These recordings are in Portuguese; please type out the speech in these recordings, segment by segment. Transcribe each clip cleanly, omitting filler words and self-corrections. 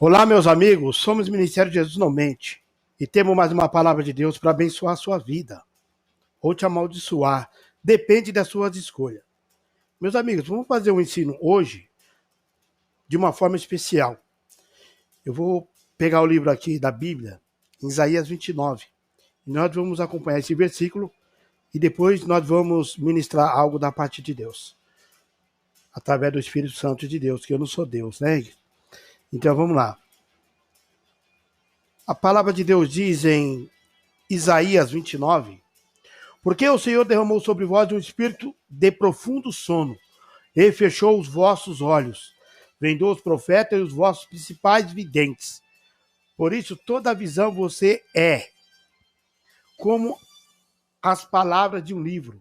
Olá, meus amigos, somos o Ministério Jesus Não Mente e temos mais uma palavra de Deus para abençoar a sua vida ou te amaldiçoar, depende das suas escolhas. Meus amigos, vamos fazer um ensino hoje de uma forma especial. Eu vou pegar o livro aqui da Bíblia, em Isaías 29, e nós vamos acompanhar esse versículo e depois nós vamos ministrar algo da parte de Deus, através do Espírito Santo de Deus, que eu não sou Deus, né? Então vamos lá. A palavra de Deus diz em Isaías 29, porque o Senhor derramou sobre vós um espírito de profundo sono, e fechou os vossos olhos, vendou os profetas e os vossos principais videntes. Por isso, toda a visão você é como as palavras de um livro,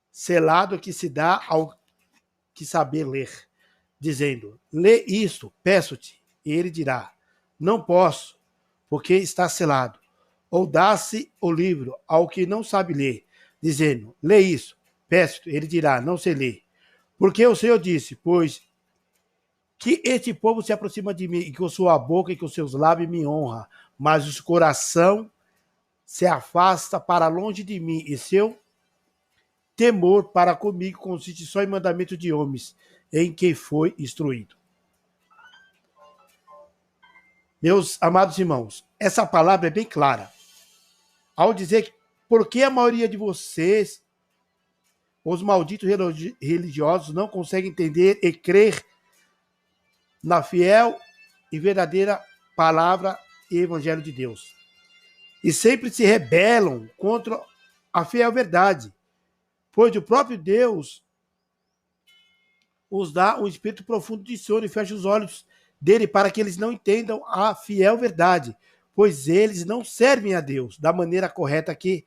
selado que se dá ao que saber ler, dizendo, lê isto, peço-te, e ele dirá, não posso, porque está selado. Ou dá-se o livro ao que não sabe ler, dizendo, lê isso, peço-te, ele dirá, não sei ler. Porque o Senhor disse, pois que este povo se aproxima de mim, e com sua boca e com seus lábios me honra, mas o coração se afasta para longe de mim, e seu temor para comigo consiste só em mandamento de homens, em que foi instruído. Meus amados irmãos, essa palavra é bem clara. Ao dizer que porque a maioria de vocês, os malditos religiosos, não conseguem entender e crer na fiel e verdadeira palavra e evangelho de Deus. E sempre se rebelam contra a fiel verdade, pois o próprio Deus os dá um espírito profundo de sono e fecha os olhos dele para que eles não entendam a fiel verdade, pois eles não servem a Deus da maneira correta que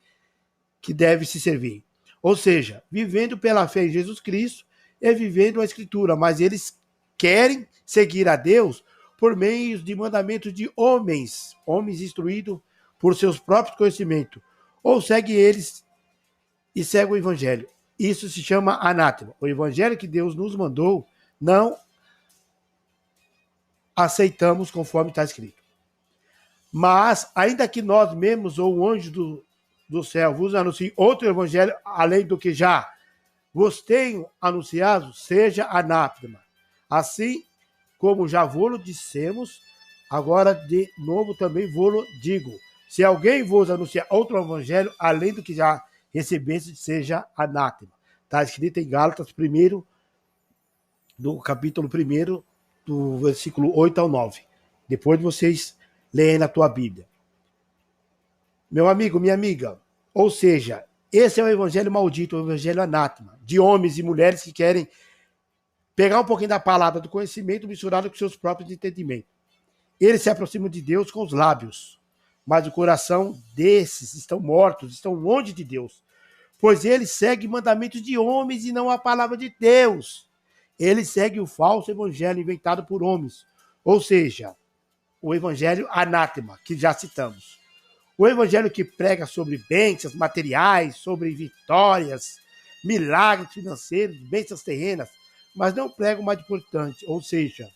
deve se servir. Ou seja, vivendo pela fé em Jesus Cristo e vivendo a Escritura, mas eles querem seguir a Deus por meio de mandamentos de homens instruídos por seus próprios conhecimentos, ou segue eles e segue o Evangelho. Isso se chama anátema. O Evangelho que Deus nos mandou, não aceitamos conforme está escrito. Mas, ainda que nós mesmos ou o anjo do céu vos anuncie outro evangelho, além do que já vos tenho anunciado, seja anátema. Assim como já vou-lo dissemos, agora de novo também vou-lo digo. Se alguém vos anunciar outro evangelho, além do que já recebeste, seja anátema. Está escrito em Gálatas 1, do capítulo 1, do versículo 8 ao 9. Depois vocês leem na tua Bíblia. Meu amigo, minha amiga, ou seja, esse é o evangelho maldito, o evangelho anátema, de homens e mulheres que querem pegar um pouquinho da palavra do conhecimento misturado com seus próprios entendimentos. Eles se aproximam de Deus com os lábios, mas o coração desses estão mortos, estão longe de Deus, pois eles seguem mandamentos de homens e não a palavra de Deus. Eles seguem o falso evangelho inventado por homens, ou seja, o evangelho anátema, que já citamos. O evangelho que prega sobre bênçãos materiais, sobre vitórias, milagres financeiros, bênçãos terrenas, mas não prega o mais importante, ou seja,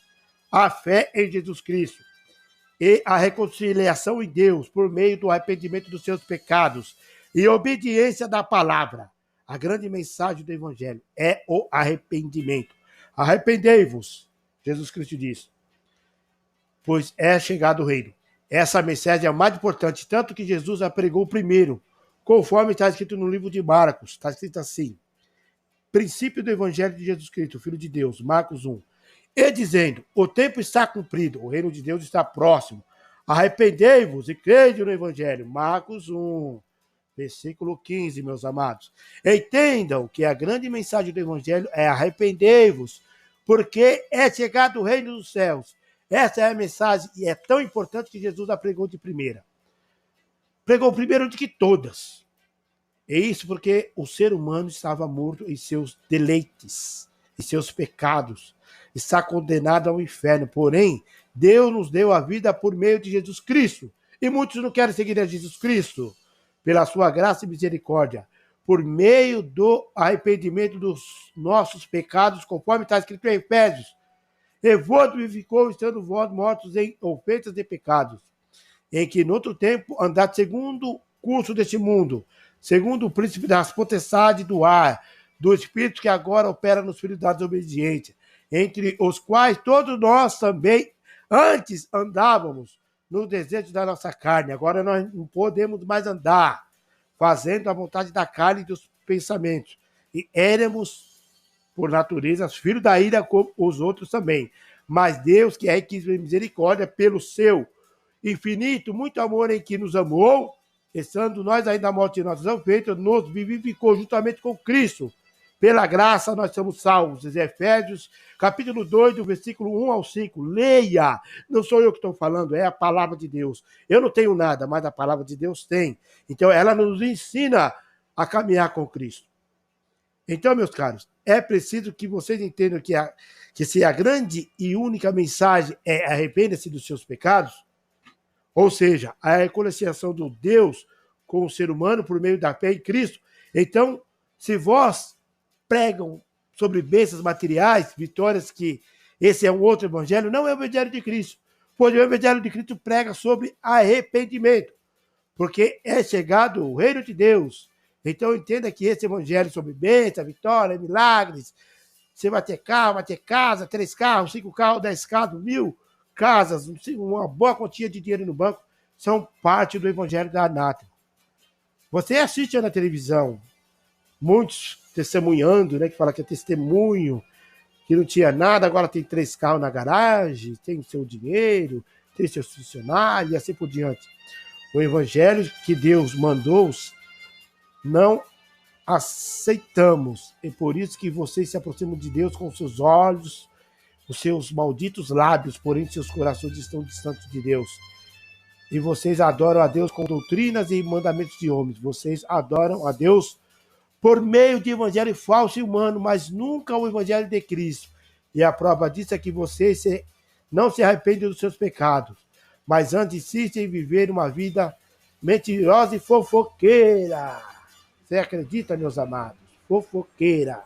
a fé em Jesus Cristo e a reconciliação em Deus por meio do arrependimento dos seus pecados e obediência da palavra. A grande mensagem do evangelho é o arrependimento. Arrependei-vos, Jesus Cristo diz, pois é chegado o reino. Essa mensagem é a mais importante, tanto que Jesus a pregou primeiro, conforme está escrito no livro de Marcos. Está escrito assim, princípio do evangelho de Jesus Cristo, Filho de Deus, Marcos 1. E dizendo, o tempo está cumprido, o reino de Deus está próximo. Arrependei-vos e crede no evangelho, Marcos 1, versículo 15, meus amados. Entendam que a grande mensagem do evangelho é arrependei-vos, porque é chegado o reino dos céus. Essa é a mensagem e é tão importante que Jesus a pregou de primeira. Pregou primeiro de que todas. E isso porque o ser humano estava morto em seus deleites, em seus pecados. Está condenado ao inferno. Porém, Deus nos deu a vida por meio de Jesus Cristo. E muitos não querem seguir a Jesus Cristo. Pela sua graça e misericórdia. Por meio do arrependimento dos nossos pecados, conforme está escrito em Efésios. e vos vivificou, estando vós mortos em ofensas e pecados, em que, no outro tempo, andaste segundo o curso deste mundo, segundo o príncipe das potestades do ar, do espírito que agora opera nos filhos da desobediência, entre os quais todos nós também antes andávamos no desejo da nossa carne. Agora nós não podemos mais andar fazendo a vontade da carne e dos pensamentos. E éramos, por natureza, filhos da ira como os outros também. Mas Deus, que é rico em misericórdia, pelo seu infinito, muito amor em que nos amou, estando nós ainda mortos em nossos feitos, nos vivificou juntamente com Cristo. Pela graça nós somos salvos. Efésios, capítulo 2, do versículo 1 ao 5. Leia! Não sou eu que estou falando, é a palavra de Deus. Eu não tenho nada, mas a palavra de Deus tem. Então, ela nos ensina a caminhar com Cristo. Então, meus caros, é preciso que vocês entendam que se a grande e única mensagem é arrependa-se dos seus pecados, ou seja, a reconciliação do Deus com o ser humano por meio da fé em Cristo, então, se vós pregam sobre bênçãos materiais, vitórias, que esse é um outro evangelho, não é o evangelho de Cristo, pois o evangelho de Cristo prega sobre arrependimento, porque é chegado o reino de Deus. Então entenda que esse evangelho sobre bênção, vitória, milagres, você vai ter carro, vai ter casa, 3 carros, 5 carros, 10 carros, 1000 casas, uma boa quantia de dinheiro no banco, são parte do evangelho da anátema. Você assiste na televisão, muitos testemunhando, né, que fala que é testemunho, que não tinha nada, agora tem 3 carros na garagem, tem seu dinheiro, tem seus funcionários e assim por diante. O evangelho que Deus mandou, não aceitamos. É por isso que vocês se aproximam de Deus com os seus olhos, os seus malditos lábios, porém seus corações estão distantes de Deus. E vocês adoram a Deus com doutrinas e mandamentos de homens. Vocês adoram a Deus por meio de evangelho falso e humano, mas nunca o evangelho de Cristo. E a prova disso é que vocês não se arrependem dos seus pecados, mas antes insistem em viver uma vida mentirosa e fofoqueira. Você acredita, meus amados? Fofoqueira.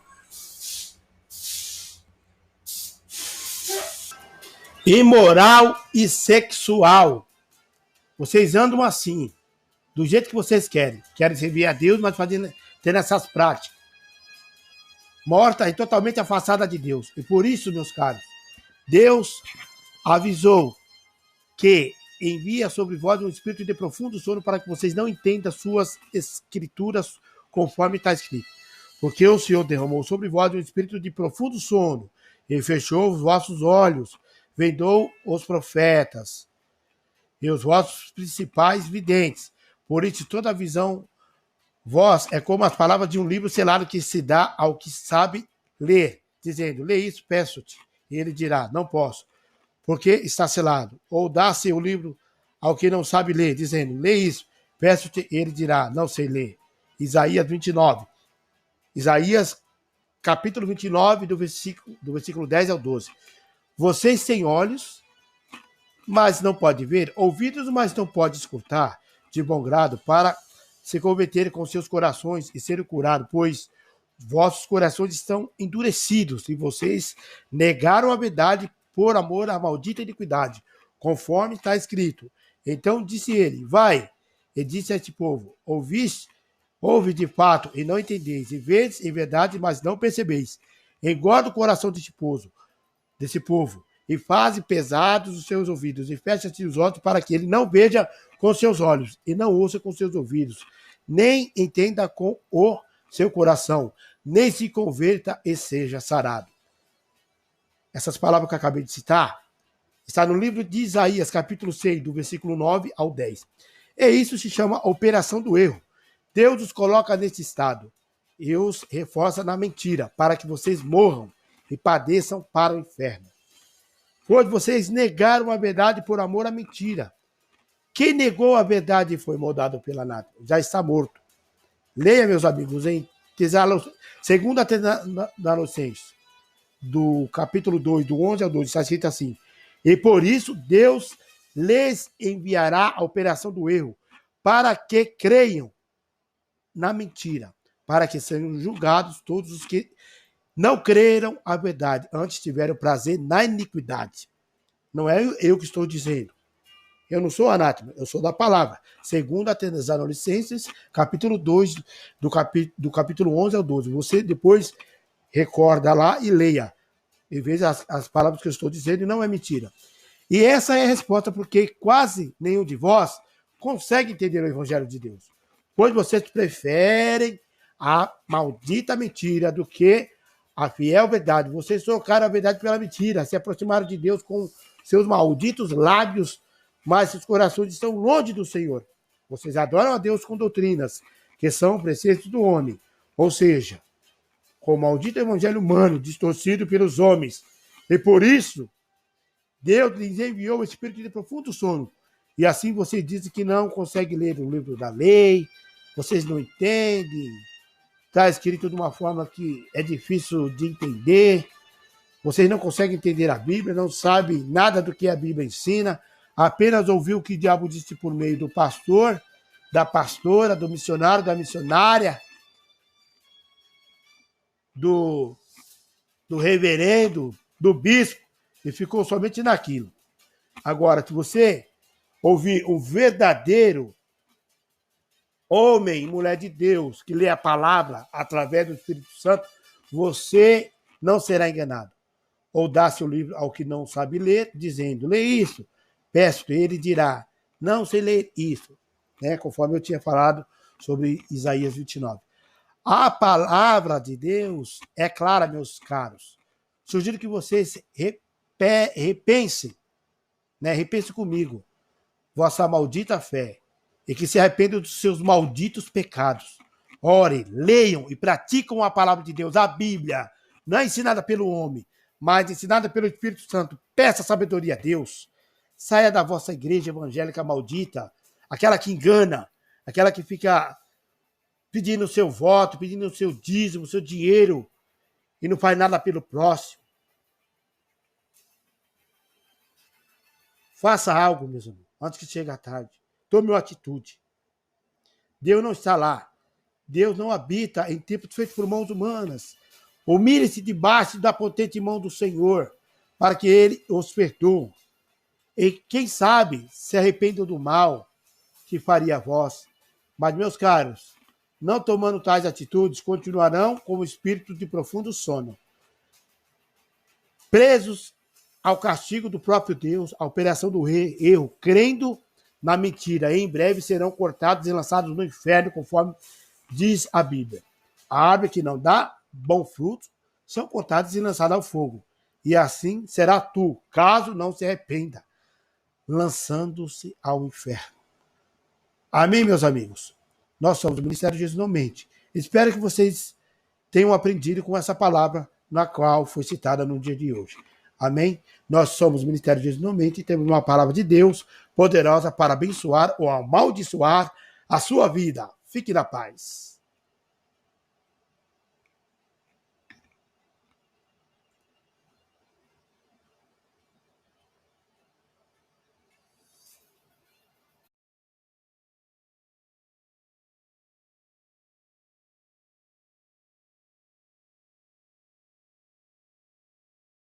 Imoral e sexual. Vocês andam assim, do jeito que vocês querem. Querem servir a Deus, mas tendo essas práticas. Morta e totalmente afastada de Deus. E por isso, meus caros, Deus avisou que envia sobre vós um espírito de profundo sono para que vocês não entendam suas escrituras conforme está escrito. Porque o Senhor derramou sobre vós um espírito de profundo sono e fechou os vossos olhos, vendou os profetas e os vossos principais videntes. Por isso, toda a visão vós é como as palavras de um livro selado que se dá ao que sabe ler, dizendo, lê isso, peço-te. E ele dirá, não posso, porque está selado. Ou dá-se o livro ao que não sabe ler, dizendo, lê isso, peço-te. E ele dirá, não sei ler. Isaías 29. Isaías, capítulo 29, do versículo 10 ao 12. Vocês têm olhos, mas não podem ver, ouvidos, mas não podem escutar, de bom grado, para se converterem com seus corações e serem curados, pois vossos corações estão endurecidos e vocês negaram a verdade por amor à maldita iniquidade, conforme está escrito. Então disse ele, vai, e disse a este povo, ouve de fato e não entendeis, e vedes em verdade, mas não percebeis. Engorda o coração desse povo, e faze pesados os seus ouvidos, e fecha-se os olhos para que ele não veja com seus olhos, e não ouça com seus ouvidos, nem entenda com o seu coração, nem se converta e seja sarado. Essas palavras que eu acabei de citar, está no livro de Isaías, capítulo 6, do versículo 9 ao 10. E isso se chama operação do erro. Deus os coloca nesse estado e os reforça na mentira, para que vocês morram e padeçam para o inferno. Pois vocês negaram a verdade por amor à mentira. Quem negou a verdade e foi moldado pela nata, já está morto. Leia, meus amigos, em 2 Tessalonicenses, do capítulo 2, do 11 ao 12, está escrito assim, e por isso Deus lhes enviará a operação do erro, para que creiam na mentira, para que sejam julgados todos os que Não creram a verdade, antes tiveram prazer na iniquidade. Não é eu que estou dizendo. Eu não sou anátema, eu sou da palavra. Segundo a Tessalonicenses, capítulo 2, do capítulo 11 ao 12. Você depois recorda lá e leia. E veja as palavras que eu estou dizendo, e não é mentira. E essa é a resposta, porque quase nenhum de vós consegue entender o Evangelho de Deus. Pois vocês preferem a maldita mentira do que a fiel verdade. Vocês trocaram a verdade pela mentira, se aproximaram de Deus com seus malditos lábios, mas seus corações estão longe do Senhor. Vocês adoram a Deus com doutrinas que são preceitos do homem, ou seja, com o maldito evangelho humano distorcido pelos homens. E por isso, Deus lhes enviou o espírito de profundo sono. E assim vocês dizem que não conseguem ler o livro da lei, vocês não entendem, está escrito de uma forma que é difícil de entender, vocês não conseguem entender a Bíblia, não sabem nada do que a Bíblia ensina, apenas ouviu o que o diabo disse por meio do pastor, da pastora, do missionário, da missionária, do reverendo, do bispo, e ficou somente naquilo. Agora, se você ouvir o verdadeiro homem e mulher de Deus que lê a palavra através do Espírito Santo, você não será enganado. Ou dá seu livro ao que não sabe ler, dizendo, lê isso. Peço, ele dirá, não sei ler isso. Conforme eu tinha falado sobre Isaías 29. A palavra de Deus é clara, meus caros. Sugiro que vocês repensem, repensem comigo, vossa maldita fé, e que se arrependam dos seus malditos pecados. Orem, leiam e praticam a palavra de Deus, a Bíblia, não é ensinada pelo homem, mas ensinada pelo Espírito Santo. Peça sabedoria a Deus. Saia da vossa igreja evangélica maldita, aquela que engana, aquela que fica pedindo o seu voto, pedindo o seu dízimo, o seu dinheiro, e não faz nada pelo próximo. Faça algo, meus amigos, antes que chegue a tarde. Tome uma atitude. Deus não está lá. Deus não habita em templos feitos por mãos humanas. Humilhe-se debaixo da potente mão do Senhor, para que Ele os perdoe. E quem sabe se arrependam do mal que faria a vós. Mas, meus caros, não tomando tais atitudes, continuarão com o espírito de profundo sono, presos ao castigo do próprio Deus, à operação do erro, crendo na mentira, e em breve serão cortados e lançados no inferno, conforme diz a Bíblia. A árvore que não dá bom fruto são cortadas e lançadas ao fogo. E assim será tu, caso não se arrependa, lançando-se ao inferno. Amém, meus amigos? Nós somos o Ministério Jesus Não Mente. Espero que vocês tenham aprendido com essa palavra na qual foi citada no dia de hoje. Amém? Nós somos o Ministério Jesus Não Mente e temos uma palavra de Deus poderosa para abençoar ou amaldiçoar a sua vida. Fique na paz.